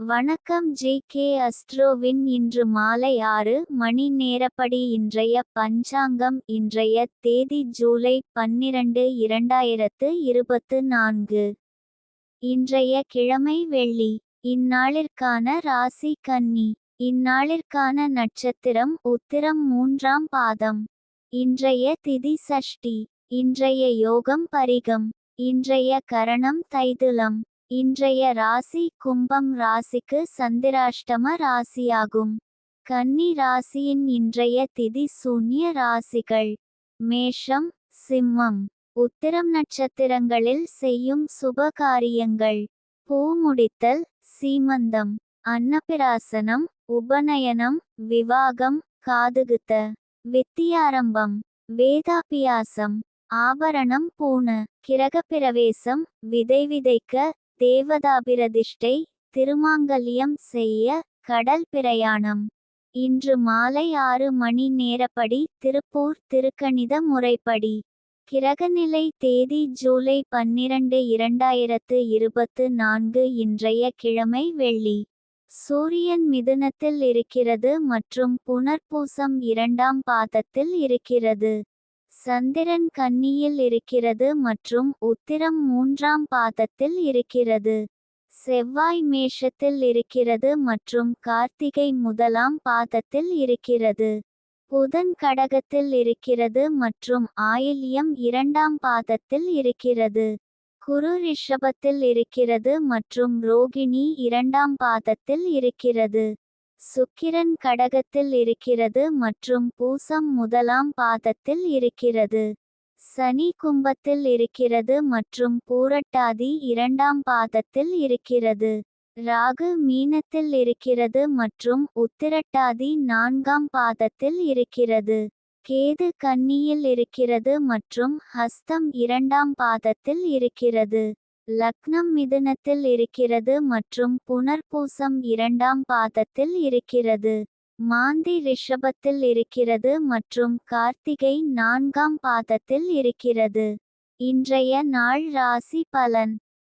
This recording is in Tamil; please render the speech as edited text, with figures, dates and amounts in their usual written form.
வணக்கம் ஜே.கே. அஸ்ட்ரோவின் இன்று மாலை 6 மணி நேரப்படி இன்றைய பஞ்சாங்கம். இன்றைய தேதி ஜூலை 12 2024. இன்றைய கிழமை வெள்ளி. இந்நாளிற்கான ராசி கன்னி. இந்நாளிற்கான நட்சத்திரம் உத்திரம் 3ஆம் பாதம். இன்றைய திதி சஷ்டி. இன்றைய யோகம் பரிகம். இன்றைய கரணம் தைதுலம். இன்றைய ராசி கும்பம் ராசிக்கு சந்திராஷ்டம ராசியாகும். கன்னி ராசியின் இன்றைய திதி சூன்ய ராசிகள் மேஷம் சிம்மம். உத்திரம் நட்சத்திரங்களில் செய்யும் சுப காரியங்கள்: பூ முடித்தல், சீமந்தம், அன்னபிராசனம், உபநயனம், விவாகம், காதுகுத்த, வித்தியாரம்பம், வேதாபியாசம், ஆபரணம் பூண, கிரகப்பிரவேசம், விதை விதைக்க, தேவதாபிரதிஷ்டை, திருமாங்கல்யம் செய்ய, கடல் பிரயாணம். இன்று மாலை 6 மணி நேரப்படி திருப்பூர் திருக்கணித முறைப்படி. கிரகநிலை தேதி ஜூலை 12 2024. இன்றைய கிழமை வெள்ளி. சூரியன் மிதுனத்தில் இருக்கிறது மற்றும் புனர்பூசம் 2ஆம் பாதத்தில் இருக்கிறது. சந்திரன் கன்னியில் இருக்கிறது மற்றும் உத்திரம் 3ஆம் பாதத்தில் இருக்கிறது. செவ்வாய் மேஷத்தில் இருக்கிறது மற்றும் கார்த்திகை 1ஆம் பாதத்தில் இருக்கிறது. புதன் கடகத்தில் இருக்கிறது மற்றும் ஆயில்யம் 2ஆம் பாதத்தில் இருக்கிறது. குரு ரிஷபத்தில் இருக்கிறது மற்றும் ரோகிணி 2ஆம் பாதத்தில் இருக்கிறது. சுக்கிரன் கடகத்தில் இருக்கிறது மற்றும் பூசம் 1ஆம் பாதத்தில் இருக்கிறது. சனி கும்பத்தில் இருக்கிறது மற்றும் பூரட்டாதி 2ஆம் பாதத்தில் இருக்கிறது. ராகு மீனத்தில் இருக்கிறது மற்றும் உத்திரட்டாதி 4ஆம் பாதத்தில் இருக்கிறது. கேது கன்னியில் இருக்கிறது மற்றும் ஹஸ்தம் 2ஆம் பாதத்தில் இருக்கிறது. லக்னம் மிதுனத்தில் இருக்கிறது மற்றும் புனர்பூசம் 2ஆம் பாதத்தில் இருக்கிறது. மாந்தி ரிஷபத்தில் இருக்கிறது மற்றும் கார்த்திகை 4ஆம் பாதத்தில் இருக்கிறது. இன்றைய நாள் ராசி பலன்.